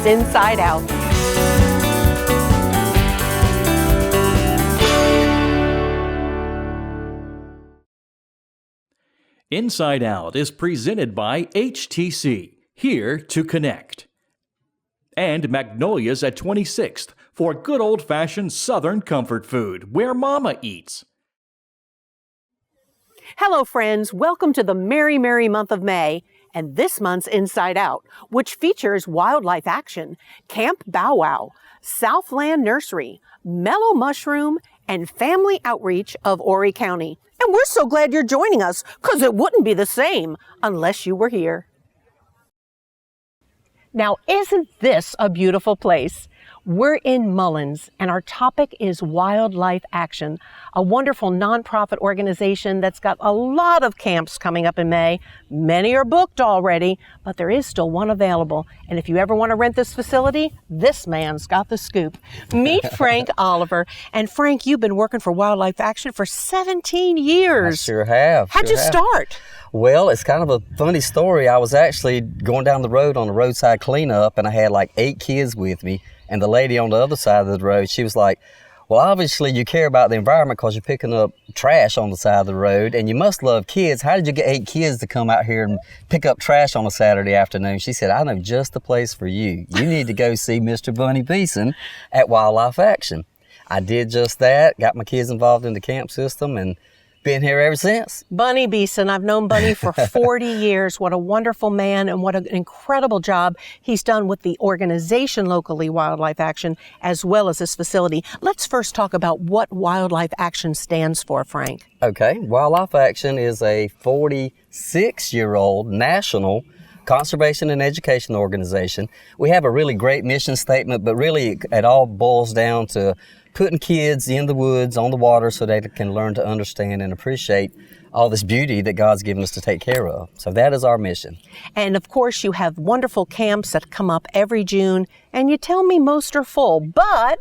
is Inside Out. Inside Out is presented by HTC, here to connect. And Magnolia's at 26th for good old-fashioned Southern comfort food, where Mama eats. Hello friends, welcome to the merry, merry month of May and this month's Inside Out, which features wildlife action, Camp Bow Wow, Southland Nursery, Mellow Mushroom, and family outreach of Horry County. And we're so glad you're joining us, because it wouldn't be the same unless you were here. Now, isn't this a beautiful place? We're in Mullins, and our topic is Wildlife Action, a wonderful nonprofit organization that's got a lot of camps coming up in May. Many are booked already, but there is still one available. And if you ever want to rent this facility, this man's got the scoop. Meet Frank Oliver. And Frank, you've been working for Wildlife Action for 17 years. I sure have. How'd you start? Well, it's kind of a funny story. I was actually going down the road on a roadside cleanup, and I had like 8 kids with me. And the lady on the other side of the road, she was like, well, obviously you care about the environment because you're picking up trash on the side of the road, and you must love kids. How did you get 8 kids to come out here and pick up trash on a Saturday afternoon? She said, I know just the place for you. You need to go see Mr. Bunny Beeson at Wildlife Action. I did just that, got my kids involved in the camp system, and been here ever since. Bunny Beeson, I've known Bunny for 40 years. What a wonderful man, and what an incredible job he's done with the organization locally, Wildlife Action, as well as this facility. Let's first talk about what Wildlife Action stands for, Frank. Okay, Wildlife Action is a 46-year-old national conservation and education organization. We have a really great mission statement, but really it all boils down to putting kids in the woods, on the water, so they can learn to understand and appreciate all this beauty that God's given us to take care of. So that is our mission. And of course, you have wonderful camps that come up every June, and you tell me most are full, but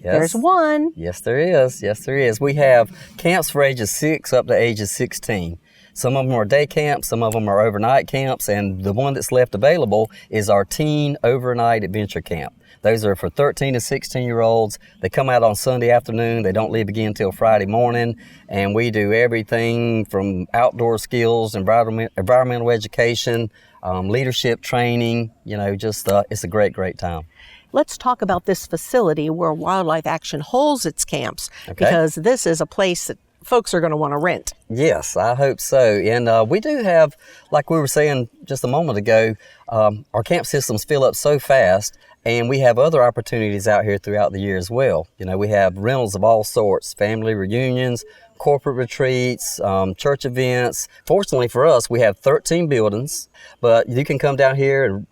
there's one. Yes, there is. Yes, there is. We have camps for ages 6 up to ages 16. Some of them are day camps, some of them are overnight camps, and the one that's left available is our teen overnight adventure camp. Those are for 13 to 16-year-olds. They come out on Sunday afternoon. They don't leave again until Friday morning. And we do everything from outdoor skills, environmental education, leadership training. You know, just it's a great, great time. Let's talk about this facility where Wildlife Action holds its camps, because this is a place that folks are going to want to rent. Yes, I hope so. And we do have, like we were saying just a moment ago, our camp systems fill up so fast, and we have other opportunities out here throughout the year as well. You know, we have rentals of all sorts, family reunions, corporate retreats, church events. Fortunately for us, we have 13 buildings, but you can come down here and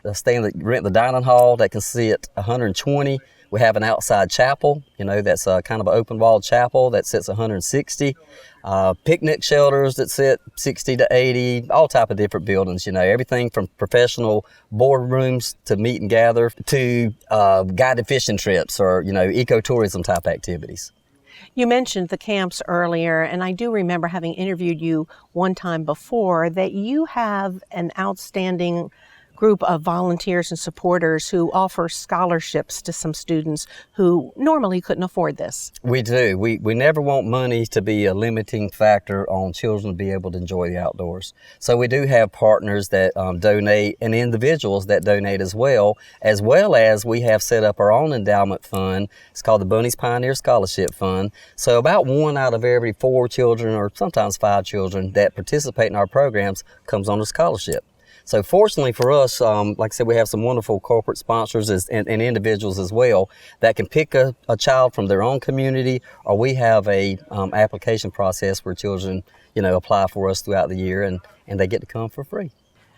rent the dining hall that can sit 120. We have an outside chapel, you know, that's kind of an open-walled chapel that sits 160. Picnic shelters that sit 60 to 80, all type of different buildings, you know, everything from professional boardrooms to meet and gather to guided fishing trips or, you know, ecotourism type activities. You mentioned the camps earlier, and I do remember having interviewed you one time before that you have an outstanding group of volunteers and supporters who offer scholarships to some students who normally couldn't afford this. We do. We never want money to be a limiting factor on children to be able to enjoy the outdoors. So we do have partners that donate and individuals that donate as well as we have set up our own endowment fund. It's called the Bunny's Pioneer Scholarship Fund. So about 1 out of every 4 children, or sometimes 5 children that participate in our programs, comes on a scholarship. So fortunately for us, like I said, we have some wonderful corporate sponsors and individuals as well that can pick a child from their own community, or we have a application process where children, you know, apply for us throughout the year and they get to come for free.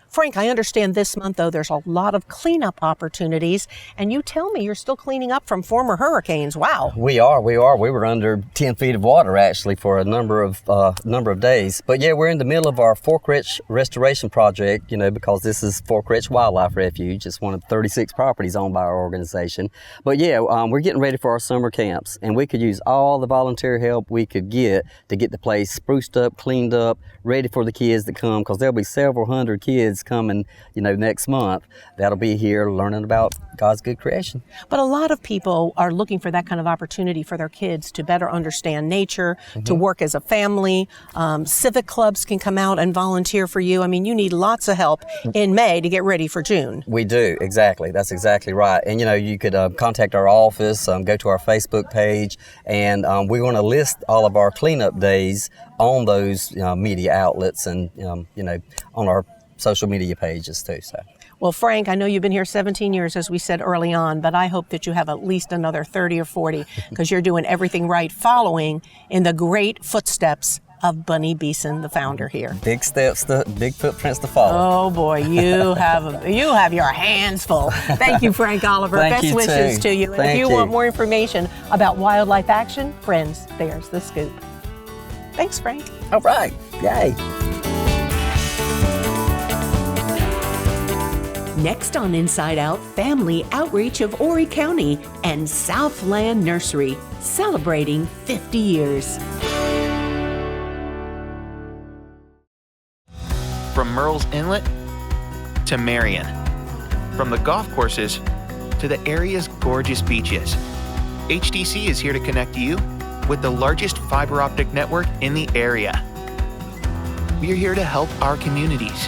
Frank, I understand this month, though, there's a lot of cleanup opportunities, and you tell me you're still cleaning up from former hurricanes. Wow. We are. We were under 10 feet of water, actually, for a number of days. But yeah, we're in the middle of our Fork Rich restoration project, you know, because this is Fork Rich Wildlife Refuge. It's one of 36 properties owned by our organization. But yeah, we're getting ready for our summer camps, and we could use all the volunteer help we could get to get the place spruced up, cleaned up, ready for the kids to come, because there'll be several hundred kids babies coming, next month, that'll be here learning about God's good creation. But a lot of people are looking for that kind of opportunity for their kids to better understand nature, to work as a family. Civic clubs can come out and volunteer for you. I mean, you need lots of help in May to get ready for June. We do, exactly. That's exactly right. And, you could contact our office, go to our Facebook page, and we're going to list all of our cleanup days on those media outlets and, on our social media pages too. So. Well, Frank, I know you've been here 17 years, as we said early on, but I hope that you have at least another 30 or 40 because you're doing everything right, following in the great footsteps of Bunny Beeson, the founder here. Big footprints to follow. Oh boy, you have your hands full. Thank you, Frank Oliver. Thank Best you wishes too. to you. And Thank if you you. want more information about wildlife action, friends, there's the scoop. Thanks, Frank. All right. Yay. Next on Inside Out, family outreach of Horry County and Southland Nursery, celebrating 50 years. From Myrtle's Inlet to Marion, from the golf courses to the area's gorgeous beaches, HTC is here to connect you with the largest fiber optic network in the area. We are here to help our communities,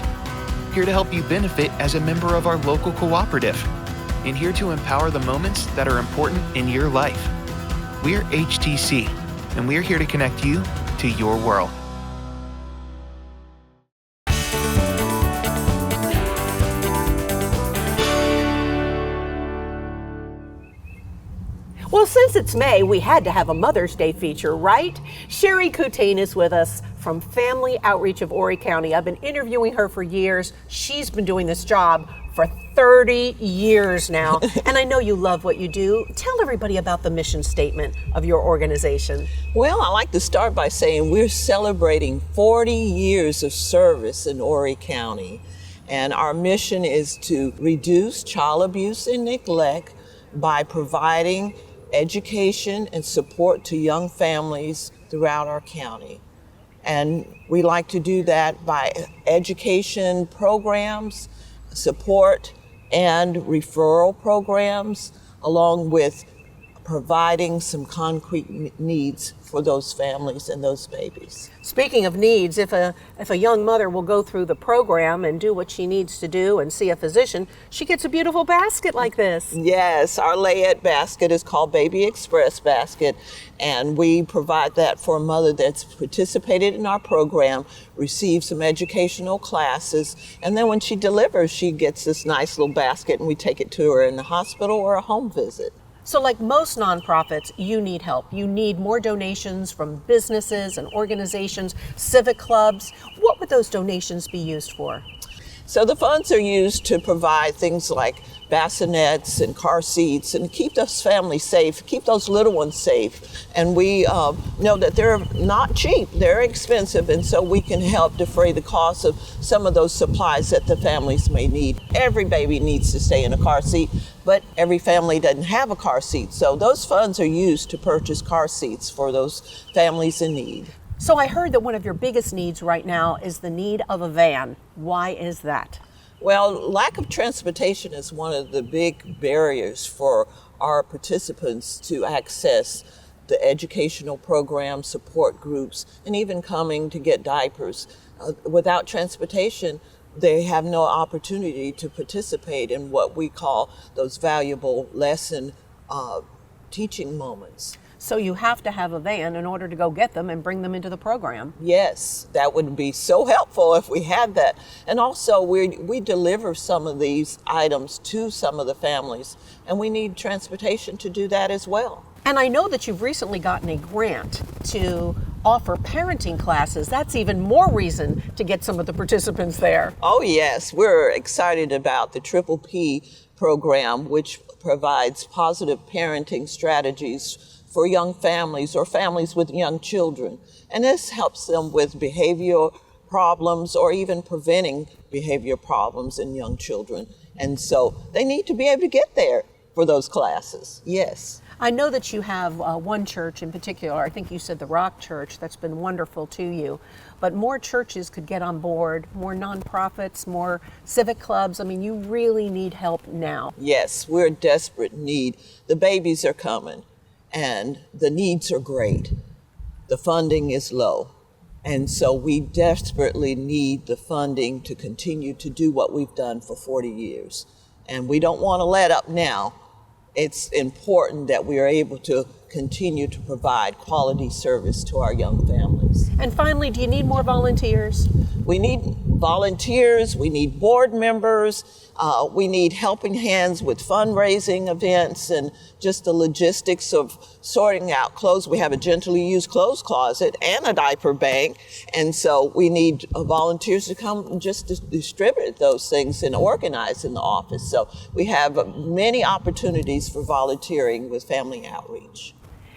here to help you benefit as a member of our local cooperative, and here to empower the moments that are important in your life. We're HTC, and we're here to connect you to your world. Well, since it's May, we had to have a Mother's Day feature, right? Sherry Coutain is with us from Family Outreach of Horry County. I've been interviewing her for years. She's been doing this job for 30 years now. And I know you love what you do. Tell everybody about the mission statement of your organization. Well, I like to start by saying we're celebrating 40 years of service in Horry County. And our mission is to reduce child abuse and neglect by providing education and support to young families throughout our county. And we like to do that by education programs, support, and referral programs, along with providing some concrete needs for those families and those babies. Speaking of needs, if a young mother will go through the program and do what she needs to do and see a physician, she gets a beautiful basket like this. Yes, our layette basket is called Baby Express Basket, and we provide that for a mother that's participated in our program, receives some educational classes, and then when she delivers, she gets this nice little basket, and we take it to her in the hospital or a home visit. So like most nonprofits, you need help. You need more donations from businesses and organizations, civic clubs. What would those donations be used for? So the funds are used to provide things like bassinets and car seats and keep those families safe, keep those little ones safe. And we know that they're not cheap, they're expensive, and so we can help defray the cost of some of those supplies that the families may need. Every baby needs to stay in a car seat, but every family doesn't have a car seat. So those funds are used to purchase car seats for those families in need. So I heard that one of your biggest needs right now is the need of a van. Why is that? Well, lack of transportation is one of the big barriers for our participants to access the educational programs, support groups, and even coming to get diapers. Without transportation, they have no opportunity to participate in what we call those valuable lesson teaching moments. So you have to have a van in order to go get them and bring them into the program. Yes, that would be so helpful if we had that. And also we deliver some of these items to some of the families, and we need transportation to do that as well. And I know that you've recently gotten a grant to offer parenting classes. That's even more reason to get some of the participants there. Oh yes, we're excited about the Triple P program, which provides positive parenting strategies for young families or families with young children. And this helps them with behavioral problems or even preventing behavior problems in young children. And so they need to be able to get there for those classes, yes. I know that you have one church in particular, I think you said the Rock Church, that's been wonderful to you, but more churches could get on board, more nonprofits, more civic clubs. I mean, you really need help now. Yes, we're in desperate need. The babies are coming and the needs are great. The funding is low. And so we desperately need the funding to continue to do what we've done for 40 years. And we don't want to let up now. It's important that we are able to continue to provide quality service to our young families. And finally, do you need more volunteers? We need volunteers, we need board members, we need helping hands with fundraising events and just the logistics of sorting out clothes. We have a gently used clothes closet and a diaper bank, and so we need volunteers to come and just to distribute those things and organize in the office. So we have many opportunities for volunteering with family outreach.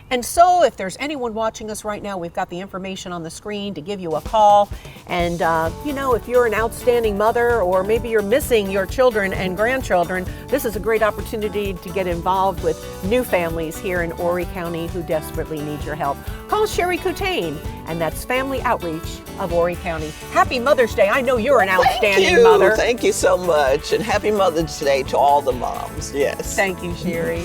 And so if there's anyone watching us right now, we've got the information on the screen to give you a call. And, if you're an outstanding mother or maybe you're missing your children and grandchildren, this is a great opportunity to get involved with new families here in Horry County who desperately need your help. Call Sherry Coutain, and that's Family Outreach of Horry County. Happy Mother's Day. I know you're an outstanding mother. Thank you so much. And happy Mother's Day to all the moms. Yes. Thank you, Sherry.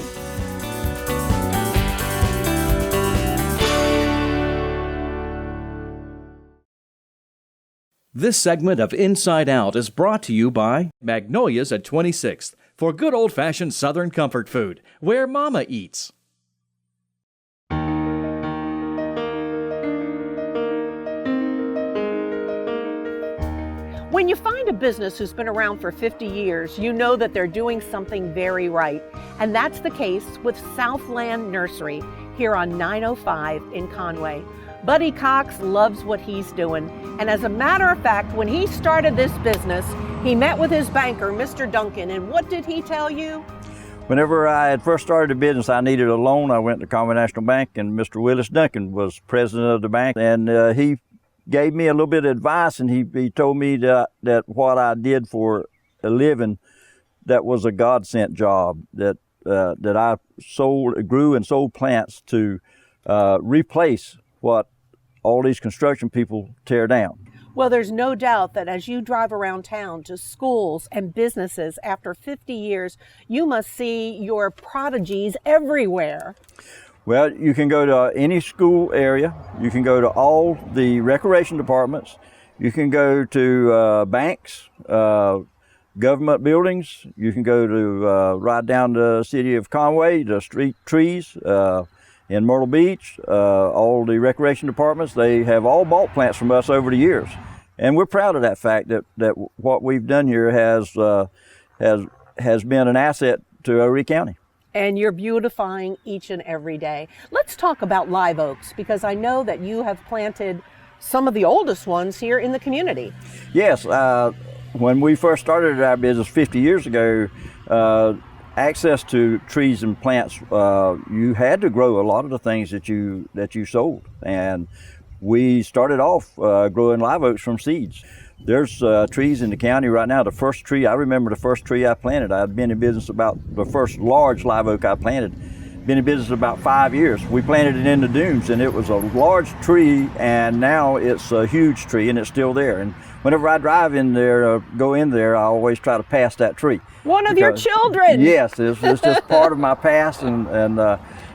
This segment of Inside Out is brought to you by Magnolia's at 26th for good old-fashioned Southern comfort food, where Mama eats. When you find a business who's been around for 50 years, you know that they're doing something very right. And that's the case with Southland Nursery here on 905 in Conway. Buddy Cox loves what he's doing. And as a matter of fact, when he started this business, he met with his banker, Mr. Duncan. And what did he tell you? Whenever I had first started the business, I needed a loan. I went to Conway National Bank, and Mr. Willis Duncan was president of the bank. And he gave me a little bit of advice, and he told me that what I did for a living, that was a God-sent job, that I grew and sold plants to replace what all these construction people tear down. Well, there's no doubt that as you drive around town to schools and businesses after 50 years, you must see your prodigies everywhere. Well, you can go to any school area. You can go to all the recreation departments. You can go to banks, government buildings. You can go to right down the city of Conway, the street trees. In Myrtle Beach, all the recreation departments, they have all bought plants from us over the years. And we're proud of that fact that what we've done here has been an asset to Horry County. And you're beautifying each and every day. Let's talk about live oaks, because I know that you have planted some of the oldest ones here in the community. Yes, when we first started our business 50 years ago, access to trees and plants, you had to grow a lot of the things that you sold, and we started off growing live oaks from seeds. There's trees in the county right now. The first tree, I remember the first tree I planted. I'd been in business about the first large live oak I planted. Been in business about 5 years. We planted it in the dunes, and it was a large tree, and now it's a huge tree, and it's still there. And whenever I drive in there, go in there, I always try to pass that tree. One of your children. Yes, it's just part of my past, and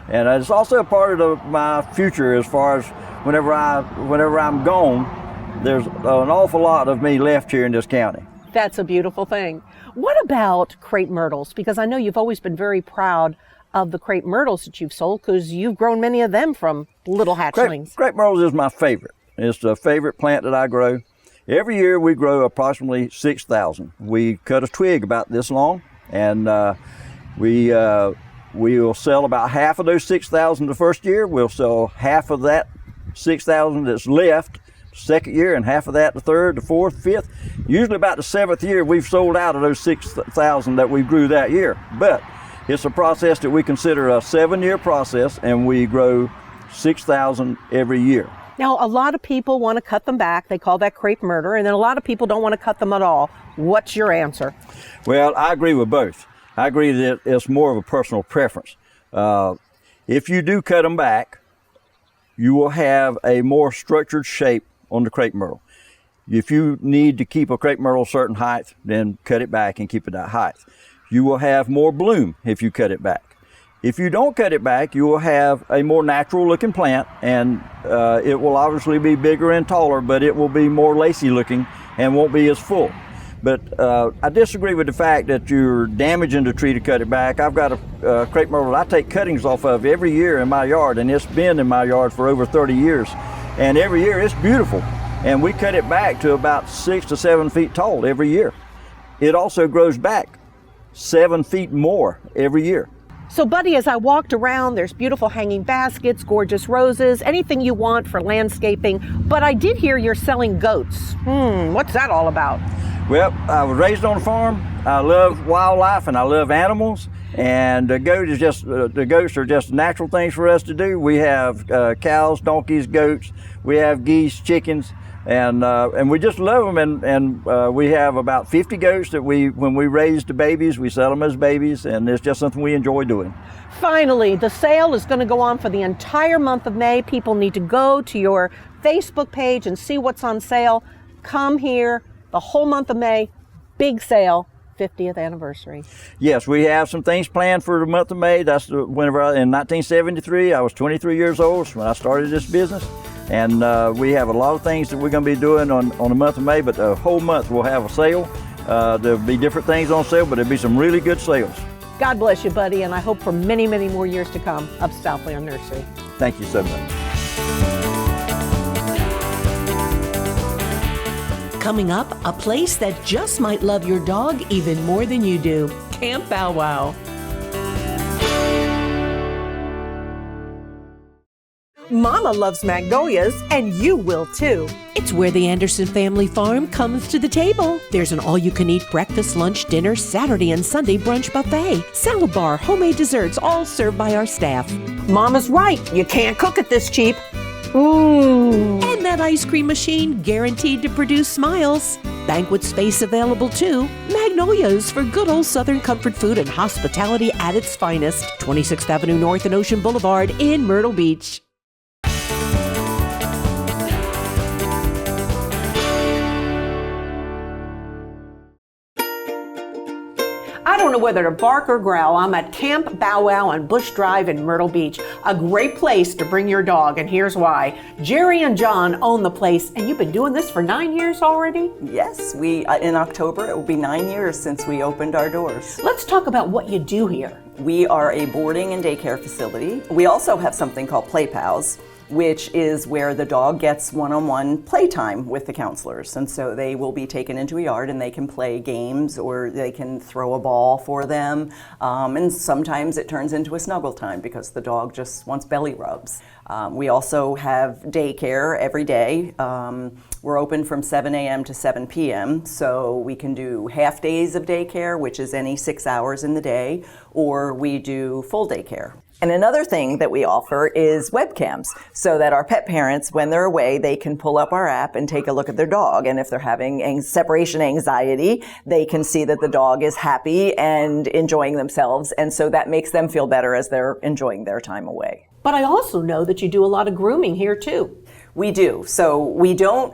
it's also a part of my future. As far as whenever I'm gone, there's an awful lot of me left here in this county. That's a beautiful thing. What about crepe myrtles? Because I know you've always been very proud of the crepe myrtles that you've sold, because you've grown many of them from little hatchlings. Crepe myrtles is my favorite. It's the favorite plant that I grow. Every year we grow approximately 6,000. We cut a twig about this long, and we will sell about half of those 6,000 the first year. We'll sell half of that 6,000 that's left the second year, and half of that the third, the fourth, fifth. Usually about the seventh year we've sold out of those 6,000 that we grew that year. But it's a process that we consider a 7-year process, and we grow 6,000 every year. Now, a lot of people want to cut them back. They call that crepe myrtle, and then a lot of people don't want to cut them at all. What's your answer? Well, I agree with both. I agree that it's more of a personal preference. If you do cut them back, you will have a more structured shape on the crepe myrtle. If you need to keep a crepe myrtle a certain height, then cut it back and keep it that height. You will have more bloom if you cut it back. If you don't cut it back, you will have a more natural looking plant, and it will obviously be bigger and taller, but it will be more lacy looking and won't be as full. But I disagree with the fact that you're damaging the tree to cut it back. I've got a crepe myrtle I take cuttings off of every year in my yard, and it's been in my yard for over 30 years. And every year it's beautiful. And we cut it back to about 6 to 7 feet tall every year. It also grows back 7 feet more every year. So, Buddy, as I walked around, there's beautiful hanging baskets, gorgeous roses, anything you want for landscaping. But I did hear you're selling goats. What's that all about? Well, I was raised on a farm. I love wildlife and I love animals. And the goats are just natural things for us to do. We have cows, donkeys, goats. We have geese, chickens. And we just love them, and we have about 50 goats that when we raise the babies, we sell them as babies, and it's just something we enjoy doing. Finally, the sale is going to go on for the entire month of May. People need to go to your Facebook page and see what's on sale. Come here, the whole month of May, big sale, 50th anniversary. Yes, we have some things planned for the month of May. That's whenever in 1973, I was 23 years old when I started this business. And we have a lot of things that we're going to be doing on the month of May, but the whole month we'll have a sale. There'll be different things on sale, but there'll be some really good sales. God bless you, Buddy, and I hope for many, many more years to come of Southland Nursery. Thank you so much. Coming up, a place that just might love your dog even more than you do. Camp Bow Wow. Mama loves magnolias, and you will too. It's where the Anderson family farm comes to the table. There's an all-you-can-eat breakfast, lunch, dinner, Saturday and Sunday brunch buffet, salad bar, homemade desserts, all served by our staff. Mama's right. You can't cook it this cheap. Ooh. And that ice cream machine guaranteed to produce smiles. Banquet space available too. Magnolias for good old Southern comfort food and hospitality at its finest. 26th Avenue North and Ocean Boulevard in Myrtle Beach. I don't know whether to bark or growl. I'm at Camp Bow Wow on Bush Drive in Myrtle Beach. A great place to bring your dog, and here's why. Jerry and John own the place, and you've been doing this for 9 years already? Yes, in October it will be 9 years since we opened our doors. Let's talk about what you do here. We are a boarding and daycare facility. We also have something called Play Pals, which is where the dog gets one-on-one playtime with the counselors. And so they will be taken into a yard and they can play games or they can throw a ball for them. And sometimes it turns into a snuggle time because the dog just wants belly rubs. We also have daycare every day. We're open from 7 a.m. to 7 p.m. So we can do half days of daycare, which is any 6 hours in the day, or we do full daycare. And another thing that we offer is webcams, so that our pet parents, when they're away, they can pull up our app and take a look at their dog. And if they're having separation anxiety, they can see that the dog is happy and enjoying themselves. And so that makes them feel better as they're enjoying their time away. But I also know that you do a lot of grooming here too. We do. So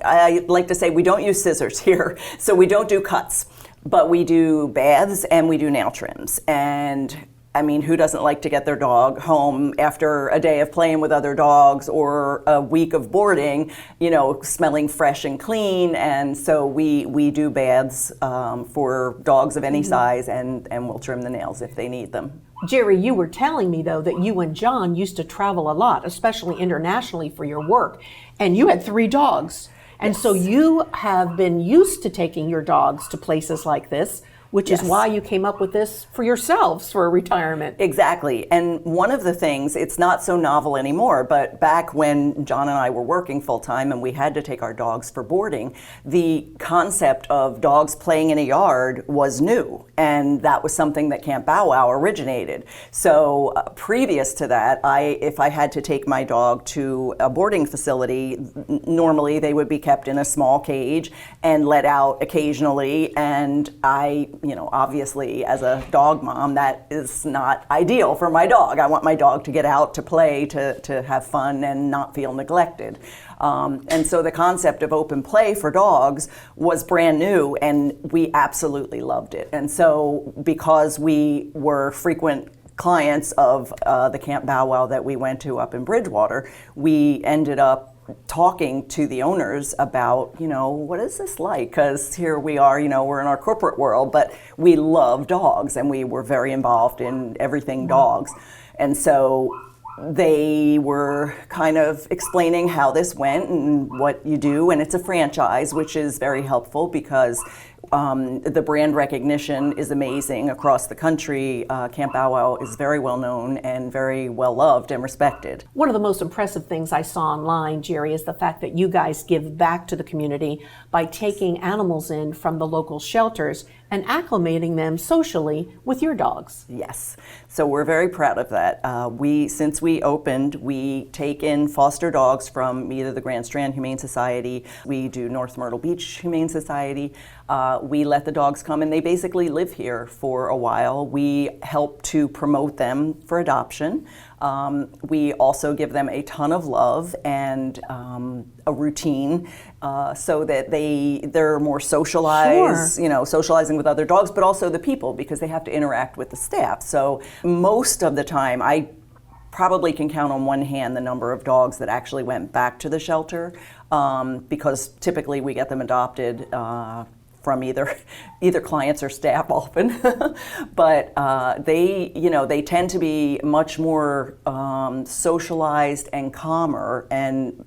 I like to say we don't use scissors here. So we don't do cuts, but we do baths and we do nail trims. And I mean, who doesn't like to get their dog home after a day of playing with other dogs or a week of boarding, smelling fresh and clean? And so we do baths for dogs of any size, and we'll trim the nails if they need them. Jerry, you were telling me, though, that you and John used to travel a lot, especially internationally for your work, and you had 3 dogs. And so you have been used to taking your dogs to places like this, which is why you came up with this for yourselves for retirement. Exactly. And one of the things, it's not so novel anymore, but back when John and I were working full time and we had to take our dogs for boarding, the concept of dogs playing in a yard was new. And that was something that Camp Bow Wow originated. So previous to that, if I had to take my dog to a boarding facility, normally they would be kept in a small cage and let out occasionally. And I Obviously as a dog mom, that is not ideal for my dog. I want my dog to get out, to play, to have fun and not feel neglected. And so the concept of open play for dogs was brand new, and we absolutely loved it. And so because we were frequent clients of the Camp Bow Wow that we went to up in Bridgewater, we ended up talking to the owners about, what is this like? Because here we are, we're in our corporate world, but we love dogs and we were very involved in everything dogs. And so they were kind of explaining how this went and what you do, and it's a franchise, which is very helpful because the brand recognition is amazing across the country. Camp Bow Wow is very well known and very well loved and respected. One of the most impressive things I saw online, Jerry, is the fact that you guys give back to the community by taking animals in from the local shelters and acclimating them socially with your dogs. Yes, so we're very proud of that. Since we opened, we take in foster dogs from either the Grand Strand Humane Society, we do North Myrtle Beach Humane Society. We let the dogs come and they basically live here for a while. We help to promote them for adoption. We also give them a ton of love and a routine so that they're more socialized, socializing with other dogs, but also the people because they have to interact with the staff. So most of the time, I probably can count on one hand the number of dogs that actually went back to the shelter because typically we get them adopted from either clients or staff often, but they tend to be much more socialized and calmer and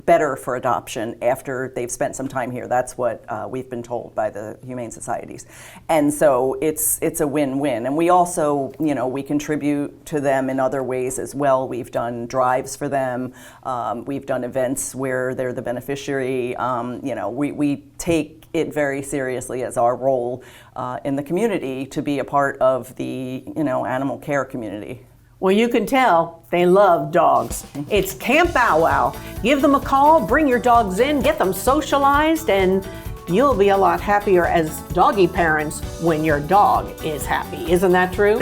better for adoption after they've spent some time here. That's what we've been told by the humane societies, and so it's a win-win. And we also, we contribute to them in other ways as well. We've done drives for them. We've done events where they're the beneficiary. We take it very seriously as our role in the community to be a part of the animal care community. Well, you can tell they love dogs. It's Camp Bow Wow. Give them a call, bring your dogs in, get them socialized, and you'll be a lot happier as doggy parents when your dog is happy. Isn't that true?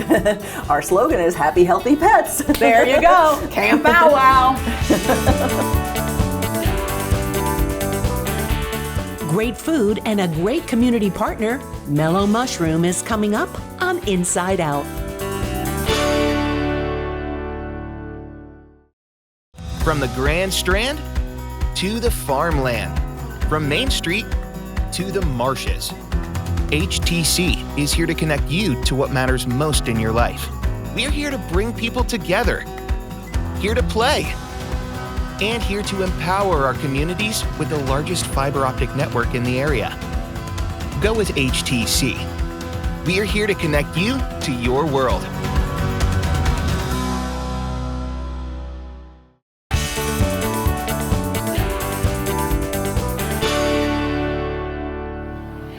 Our slogan is Happy, Healthy Pets. There you go. Camp Bow Wow. Great food and a great community partner, Mellow Mushroom is coming up on Inside Out. From the Grand Strand to the farmland, from Main Street to the marshes, HTC is here to connect you to what matters most in your life. We're here to bring people together, here to play, and here to empower our communities with the largest fiber optic network in the area. Go with HTC. We are here to connect you to your world.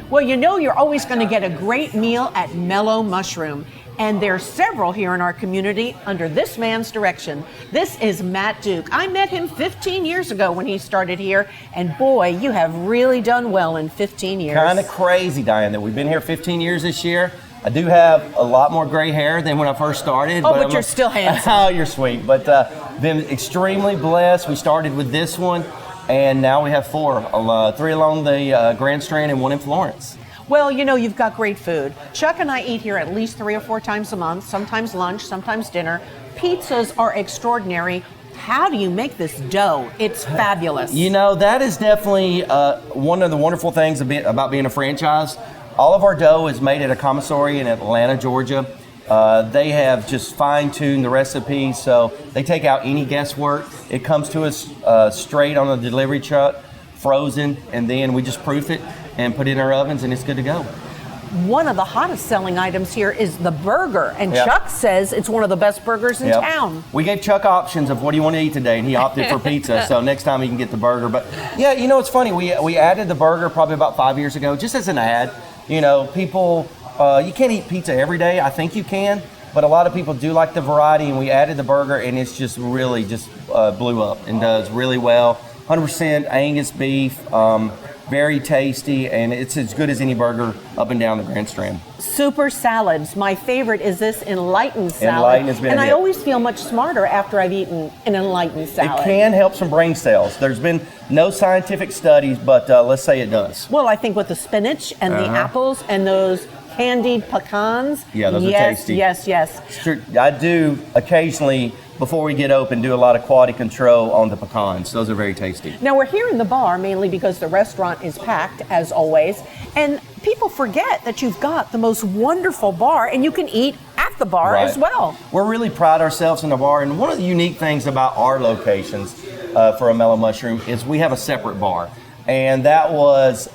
Well, you're always going to get a great meal at Mellow Mushroom. And there's several here in our community under this man's direction. This is Matt Duke. I met him 15 years ago when he started here, and boy, you have really done well in 15 years. Kind of crazy, Diane, that we've been here 15 years this year. I do have a lot more gray hair than when I first started. Oh, but you're still handsome. Oh, you're sweet. But been extremely blessed. We started with this one, and now we have 4, 3 along the Grand Strand and 1 in Florence. Well, you've got great food. Chuck and I eat here at least 3 or 4 times a month, sometimes lunch, sometimes dinner. Pizzas are extraordinary. How do you make this dough? It's fabulous. That is definitely one of the wonderful things about being a franchise. All of our dough is made at a commissary in Atlanta, Georgia. They have just fine-tuned the recipe, so they take out any guesswork. It comes to us straight on a delivery truck, frozen, and then we just proof it and put it in our ovens, and it's good to go. One of the hottest selling items here is the burger, and Chuck says it's one of the best burgers in town. We gave Chuck options of what do you want to eat today, and he opted for pizza, so next time he can get the burger. But yeah, it's funny, we added the burger probably about 5 years ago, just as an ad. People, you can't eat pizza every day. I think you can, but a lot of people do like the variety, and we added the burger, and it's just really blew up and does really well. 100% Angus beef, very tasty, and it's as good as any burger up and down the Grand Strand. Super salads. My favorite is this Enlightened salad. Enlightened has been and a I hit. always feel much smarter after I've eaten an Enlightened salad. It can help some brain cells. There's been no scientific studies, but let's say it does. Well, I think with the spinach and the apples and those candied pecans. Yeah, those are tasty. Yes. I do occasionally, before we get open, do a lot of quality control on the pecans. Those are very tasty. Now we're here in the bar mainly because the restaurant is packed as always, and people forget that you've got the most wonderful bar and you can eat at the bar as well. We're really pride ourselves in the bar, and one of the unique things about our locations for a Mellow Mushroom is we have a separate bar, and that was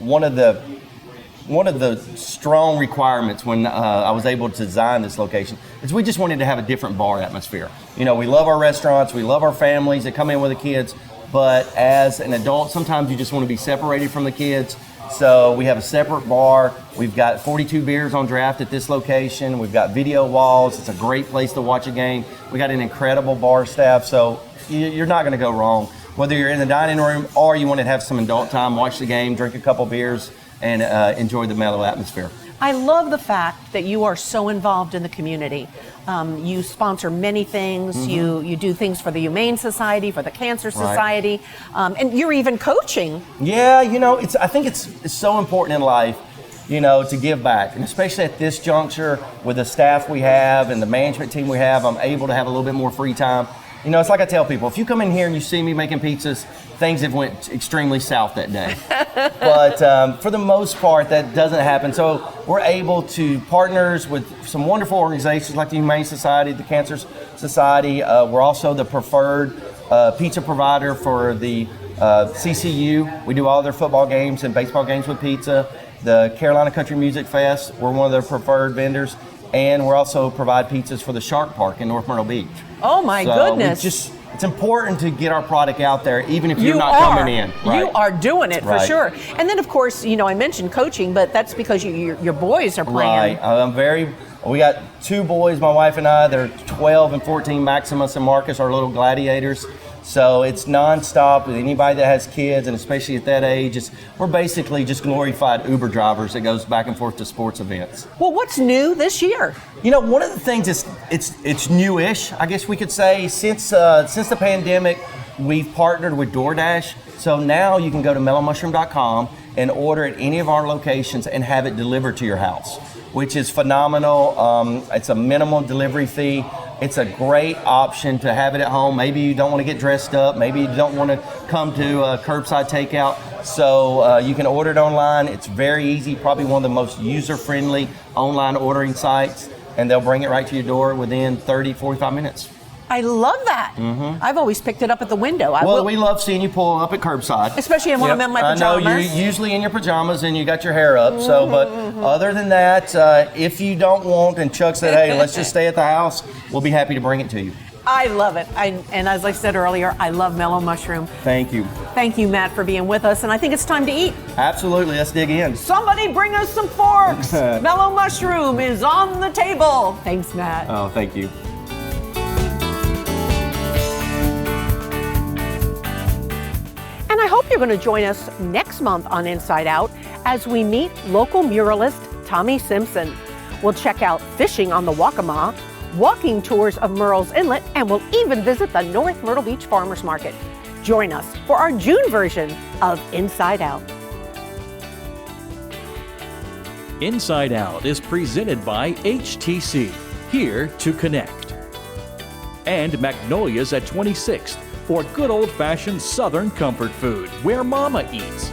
one of the strong requirements when I was able to design this location is we just wanted to have a different bar atmosphere. You know, we love our restaurants, we love our families that come in with the kids, but as an adult, sometimes you just want to be separated from the kids. So we have a separate bar. We've got 42 beers on draft at this location. We've got video walls. It's a great place to watch a game. We got an incredible bar staff, so you're not going to go wrong. Whether you're in the dining room or you want to have some adult time, watch the game, drink a couple beers, and enjoy the mellow atmosphere. I love the fact that you are so involved in the community. You sponsor many things. You do things for the Humane Society, for the Cancer Society, and you're even coaching. Yeah, you know, I think it's so important in life, you know, to give back, and especially at this juncture with the staff we have and the management team we have, I'm able to have a little bit more free time. You know, it's like I tell people, if you come in here and you see me making pizzas, things have went extremely south that day. But for the most part, that doesn't happen. So we're able to partners with some wonderful organizations like the Humane Society, the Cancer Society. We're also the preferred pizza provider for the CCU. We do all their football games and baseball games with pizza. The Carolina Country Music Fest, we're one of their preferred vendors. And we're also provide pizzas for the Shark Park in North Myrtle Beach. Oh my goodness. It's important to get our product out there, even if you're not coming in. Right. You are doing it for sure. And then, of course, you know, I mentioned coaching, but that's because your boys are playing. Right. We got two boys, my wife and I. They're 12 and 14, Maximus and Marcus, our little gladiators. So it's nonstop with anybody that has kids, and especially at that age, we're basically just glorified Uber drivers that goes back and forth to sports events. Well, what's new this year? You know, one of the things it's newish, I guess we could say. Since the pandemic, we've partnered with DoorDash. So now you can go to mellowmushroom.com and order at any of our locations and have it delivered to your house, which is phenomenal. It's a minimum delivery fee. It's a great option to have it at home. Maybe you don't want to get dressed up. Maybe you don't want to come to a curbside takeout. So you can order it online. It's very easy, probably one of the most user-friendly online ordering sites, and they'll bring it right to your door within 30, 45 minutes. I love that. I've always picked it up at the window. We love seeing you pull up at curbside. Especially when I'm in my pajamas. I know you're usually in your pajamas and you got your hair up. So, but other than that, if you don't want, and Chuck said, hey, let's just stay at the house, we'll be happy to bring it to you. I love it. And as I said earlier, I love Mellow Mushroom. Thank you. Thank you, Matt, for being with us. And I think it's time to eat. Absolutely. Let's dig in. Somebody bring us some forks. Mellow Mushroom is on the table. Thanks, Matt. Oh, thank you. And I hope you're going to join us next month on Inside Out as we meet local muralist Tommy Simpson. We'll check out fishing on the Waccamaw, walking tours of Murrells Inlet, and we'll even visit the North Myrtle Beach Farmers Market. Join us for our June version of Inside Out. Inside Out is presented by HTC, here to connect. And Magnolia's at 26th for good old-fashioned Southern comfort food, where Mama eats.